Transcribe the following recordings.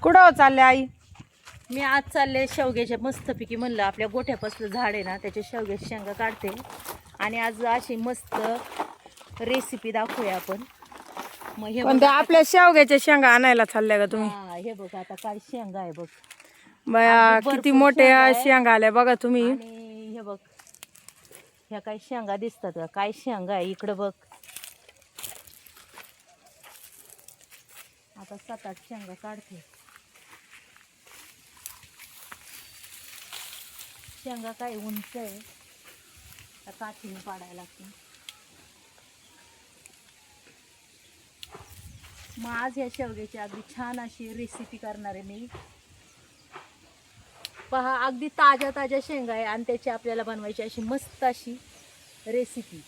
कुठं चालले आई? मी आज चालले शेवग्याच्या मस्तपैकी म्हणलं आपल्या गोठ्यापासलं झाड आहे ना त्याच्या शेवग्याच्या शेंगा काढते आणि आज अशी मस्त रेसिपी दाखवूया आपण. मग हे पण ते आपल्या शेवग्याच्या शेंगा आणायला चालल्या का तुम्ही? हे बघ आता काय शेंगा आहे बघ. बया अगदी किती भरपूर मोठे शेंगा आहे. शेंगा आल्या बघा तुम्ही. आणि हे बघ ह्या काय शेंगा दिसतात का? काय शेंगा आहे इकडं बघ. आता 7-8 शेंगा काढते. शेंगा काय उंच आहे, त्या काठीने पाडायला लागते. मग आज या शेवग्याची अगदी छान अशी रेसिपी करणार आहे मी. पहा अगदी ताज्या ताज्या शेंगा आहे आणि त्याची आपल्याला बनवायची अशी मस्त अशी रेसिपी.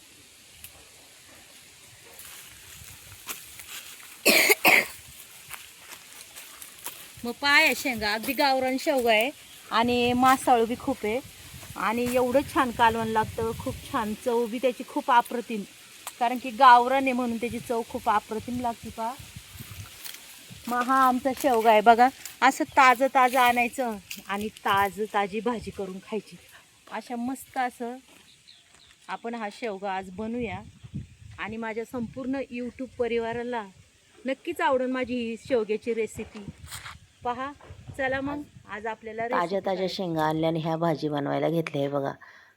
मग पाय शेंगा अगदी गावरान शेवगा आहे आणि मासाळू बी खूप आहे आणि एवढं छान कालवण लागतं. खूप छान चव बी त्याची खूप अप्रतिम, कारण की गावरान आहे म्हणून त्याची चव खूप अप्रतिम लागते. पहा मग हा आमचा शेवगा आहे बघा. असं ताजं ताजं आणायचं आणि ताजी भाजी करून खायची. अशा मस्त असं आपण हा शेवगा आज बनवूया आणि माझ्या संपूर्ण यूट्यूब परिवाराला नक्कीच आवडेल माझी ही शेवग्याची रेसिपी. पहा चला मग आज आपल्याला ताज्या शेंगा आणल्याने ह्या भाजी बनवायला घेतल्या आहे बघा.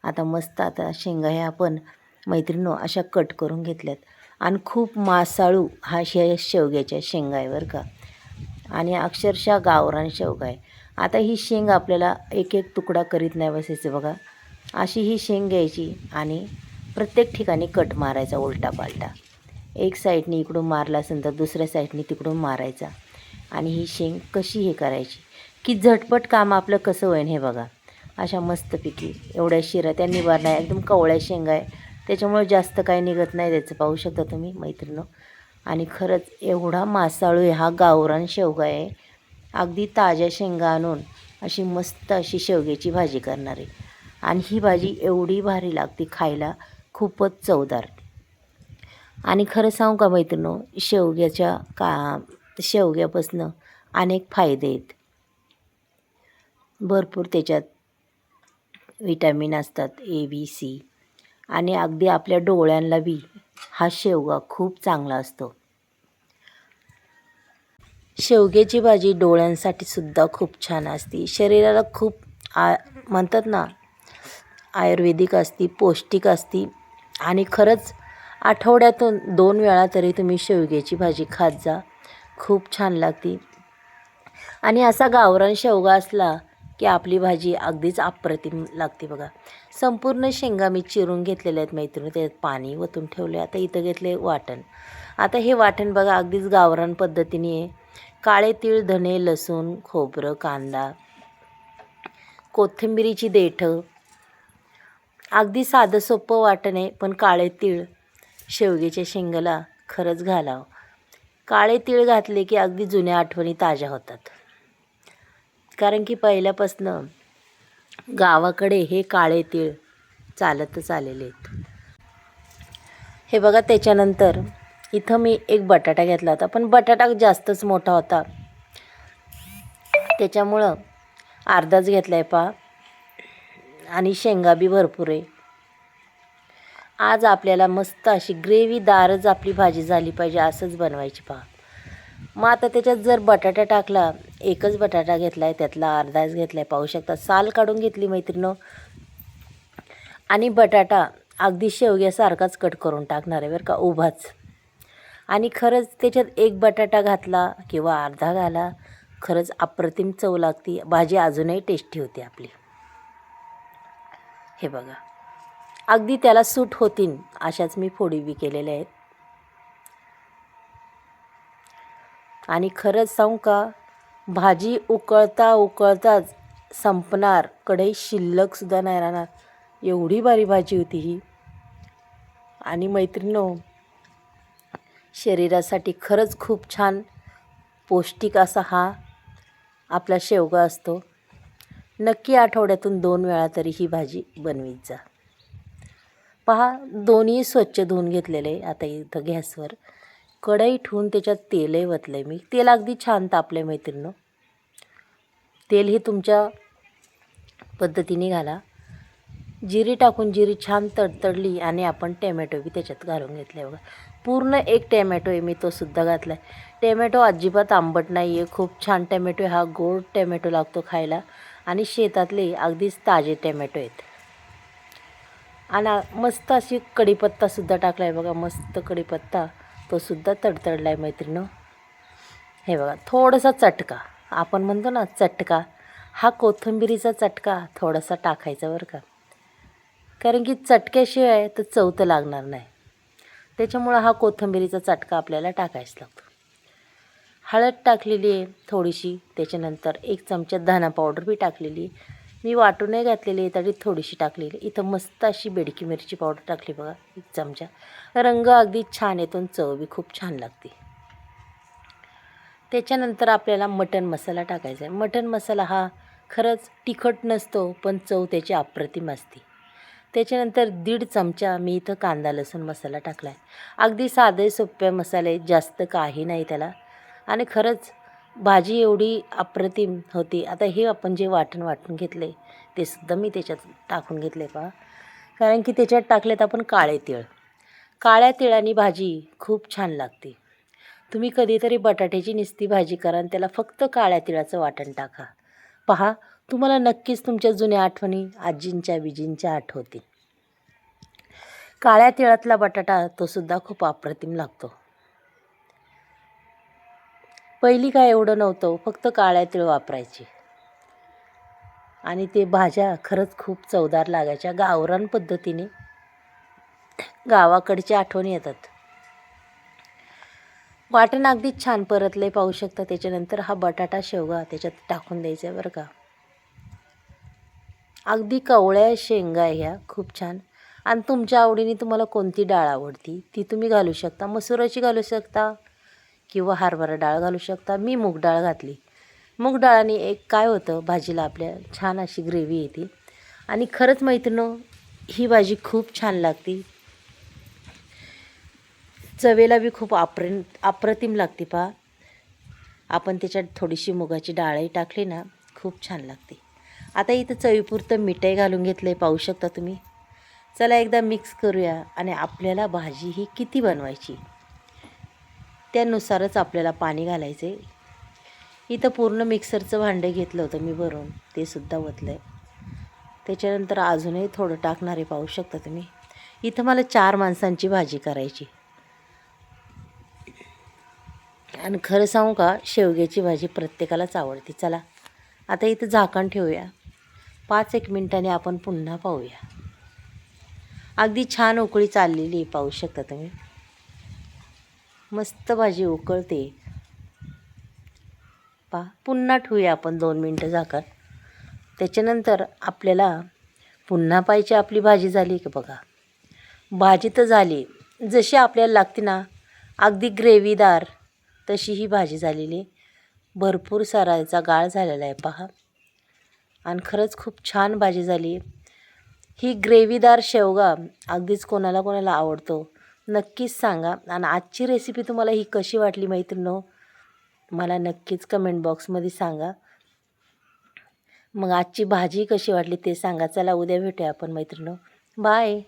आता मस्त आता शेंगा ह्या आपण मैत्रिणींनो अशा कट करून घेतल्यात आणि खूप मासाळू हा शेवग्याच्या शेंगा आहे बरं का, आणि अक्षरशः गावरान शेवगा आहे. आता ही शेंग आपल्याला एक एक तुकडा करीत नाही बसायचं बघा. अशी ही शेंग घ्यायची आणि प्रत्येक ठिकाणी कट मारायचा उलटा पालटा. एक साईडने इकडून मारला असेल तर दुसऱ्या साईडने तिकडून मारायचा आणि ही शेंग कशी हे करायची की झटपट काम आपलं कसं होईन हे बघा. अशा मस्तपैकी एवढ्या शिरा त्या निवारणा एकदम कवळ्या शेंगा आहे, त्याच्यामुळे जास्त काही निघत नाही त्याचं. पाहू शकता तुम्ही मैत्रिणी. आणि खरंच एवढा मासाळू आहे हा गावरान शेवगा आहे. अगदी ताज्या शेंगा आणून अशी मस्त अशी शेवग्याची भाजी करणार आहे आणि ही भाजी एवढी भारी लागते खायला, खूपच चवदार. आणि खरं सांगू का मैत्रिणींनो, शेवग्यापासून अनेक फायदे आहेत. भरपूर त्याच्यात विटॅमिन असतात A, B, C, आणि अगदी आपल्या डोळ्यांना बी हा शेवगा खूप चांगला असतो. शेवग्याची भाजी डोळ्यांसाठी सुद्धा खूप छान असते. शरीराला खूप म्हणतात ना आयुर्वेदिक असती, पौष्टिक असती. आणि खरंच आठवड्यातून 2 वेळा तरी तुम्ही शेवग्याची भाजी खात जा, खूप छान लागते. आणि असा गावरान शेवगा असला की आपली भाजी अगदीच अप्रतिम लागते बघा. संपूर्ण शेंगा मी चिरून घेतलेल्या आहेत मैत्रिणी, त्यात पाणी ओतून ठेवले. आता इथं घेतले वाटण. आता हे वाटण बघा अगदीच गावरान पद्धतीने आहे. काळे तीळ, धणे, लसूण, खोबरं, कांदा, कोथिंबिरीची देठं, अगदी साधं सोपं वाटण आहे. पण काळे तीळ शेवग्याच्या शेंगाला खरंच घालावं. काळे तीळ घातले की अगदी जुन्या आठवणी ताज्या होतात, कारण की पहिल्यापासनं गावाकडे हे काळे तीळ चालतच आलेले आहेत. हे बघा त्याच्यानंतर इथं मी एक बटाटा घेतला होता, पण बटाटा जास्तच मोठा होता त्याच्यामुळं अर्धाच घेतला आहे पहा. आणि शेंगा बी भरपूर आहे. आज आपल्याला मस्त अशी ग्रेव्हीदारच आपली भाजी झाली पाहिजे असंच बनवायची पहा. मग आता त्याच्यात जर बटाटा टाकला, एकच बटाटा घेतला आहे त्यातला अर्धाच घेतला आहे, पाहू शकता. साल काढून घेतली मैत्रिणी आणि बटाटा अगदी शेवग्यासारखाच कट करून टाकणार आहे बरं का, उभाच. आणि खरंच त्याच्यात एक बटाटा घातला किंवा अर्धा घाला, खरंच अप्रतिम चव लागते. भाजी अजूनही टेस्टी होते आपली. हे बघा अगदी त्याला सूट होतील अशाच मी फोडी बी केलेल्या आहेत. आणि खरंच सांगू का, भाजी उकळता उकळताच संपणार, कढई शिल्लकसुद्धा नाही राहणार, एवढी भारी भाजी होती ही. आणि मैत्रिणींनो, शरीरासाठी खरंच खूप छान पौष्टिक असा हा आपला शेवगा असतो. नक्की आठवड्यातून 2 वेळा तरी ही भाजी बनवीत जा. पहा दोन्ही स्वच्छ धुवून घेतलेले. आता इथं गॅसवर कढई ठेवून त्याच्यात तेलही ओतलं आहे मी. तेल अगदी छान तापलं आहे मैत्रिणींनो. तेलही तुमच्या पद्धतीने घाला. जिरी टाकून जिरी छान तडतडली आणि आपण टॅमॅटो बी त्याच्यात घालून घेतले बघा. पूर्ण एक टॅमॅटो आहे मी, तो सुद्धा घातला आहे. टॅमॅटो अजिबात आंबट नाही आहे, खूप छान टॅमॅटो आहे. हा गोड टॅमॅटो लागतो खायला आणि शेतातले अगदीच ताजे टॅमॅटो आहेत. आणि मस्त अशी कढीपत्तासुद्धा टाकला आहे बघा, मस्त कढीपत्ता तो सुद्धा तडतडला आहे मैत्रिणी. हे बघा थोडासा चटका, आपण म्हणतो ना चटका, हा कोथिंबिरीचा चटका थोडासा टाकायचा बरं का, कारण की चटक्याशिवाय तर चव तर लागणार नाही. त्याच्यामुळं हा कोथिंबिरीचा चटका आपल्याला टाकायच लागतो. हळद टाकलेली आहे थोडीशी, त्याच्यानंतर 1 चमचा धना पावडर बी टाकलेली. मी वाटून नाही घातलेली आहे तरी थोडीशी टाकलेली. इथं मस्त अशी बेडकी मिरची पावडर टाकली बघा 1 चमचा. रंग अगदी छान येतो आणि चव बी खूप छान लागते. त्याच्यानंतर आपल्याला मटण मसाला टाकायचा आहे. मटण मसाला हा खरंच तिखट नसतो, पण चव त्याची अप्रतिम असते. त्याच्यानंतर 1.5 चमचा मी इथं कांदा लसूण मसाला टाकला आहे. अगदी साधे सोपे मसाले, जास्त काही नाही त्याला, आणि खरंच भाजी एवढी अप्रतिम होती. आता हे आपण जे वाटून घेतले ते सुद्धा मी त्याच्यात टाकून घेतले पहा, कारण की त्याच्यात टाकलेत आपण काळे तीळ. काळ्या तिळाने भाजी खूप छान लागते. तुम्ही कधीतरी बटाट्याची नुसती भाजी करा आणि त्याला फक्त काळ्या तिळाचं वाटण टाका, पहा तुम्हाला नक्कीच तुमच्या जुन्या आठवणी आजींच्या विजींच्या आठवतील. काळ्या तिळातला बटाटा तो सुद्धा खूप अप्रतिम लागतो. पहिली काय एवढं नव्हतं, फक्त काळ्या तीळ वापरायची आणि ते भाज्या खरंच खूप चवदार लागायच्या. गावरान पद्धतीने गावाकडच्या आठवणी येतात. वाटण अगदी छान परतले पाहू शकता. त्याच्यानंतर हा बटाटा शेवगा त्याच्यात टाकून द्यायचा बरं का. अगदी कवळ्या शेंगा ह्या खूप छान. आणि तुमच्या आवडीने तुम्हाला कोणती डाळ आवडती ती तुम्ही घालू शकता. मसुराची घालू शकता किंवा हरभरा डाळ घालू शकता. मी मूग डाळ घातली. मूग डाळाने एक काय होतं, भाजीला आपल्या छान अशी ग्रेव्ही येते. आणि खरंच मैत्रिणो ही भाजी खूप छान लागते, चवेला बी खूप अप्रतिम लागते पहा. आपण त्याच्यात थोडीशी मुगाची डाळही टाकली ना, खूप छान लागते. आता इथं चवीपुरतं मीठही घालून घेतलं आहे पाहू शकता तुम्ही. चला एकदा मिक्स करूया. आणि आपल्याला भाजी ही किती बनवायची त्यानुसारच आपल्याला पाणी घालायचं आहे. इथं पूर्ण मिक्सरचं भांडं घेतलं होतं मी भरून, ते सुद्धा ओतलं आहे. त्याच्यानंतर अजूनही थोडं टाकणार आहे पाहू शकता तुम्ही. इथं मला 4 माणसांची भाजी करायची. आणि खरं सांगू का, शेवग्याची भाजी प्रत्येकालाच आवडते. चला आता इथं झाकण ठेवूया. 5-1 मिनिटांनी आपण पुन्हा पाहूया. अगदी छान उकळी चाललेली पाहू शकता तुम्ही. मस्त भाजी उकळते पहा. पुन्हा ठेवूया आपण 2 मिनटं झाकण. त्याच्यानंतर आपल्याला पुन्हा पाहिजे. आपली भाजी झाली की बघा, भाजी तर झाली जशी आपल्याला लागते ना, अगदी ग्रेव्हीदार तशी ही भाजी झालेली. भरपूर साराचा गाळ झालेला आहे पहा. आणि खरंच खूप छान भाजी झाली. ही ग्रेव्हीदार शेवगा अगदीच कोणाला कोणाला आवडतो नक्कीच सांगा. आणि आजची रेसिपी तुम्हाला ही कशी वाटली मैत्रिणो, मला नक्कीच कमेंट बॉक्समध्ये सांगा. मग आजची भाजी कशी वाटली ते सांगा. चला उद्या भेटूया आपण मैत्रिणो. बाय.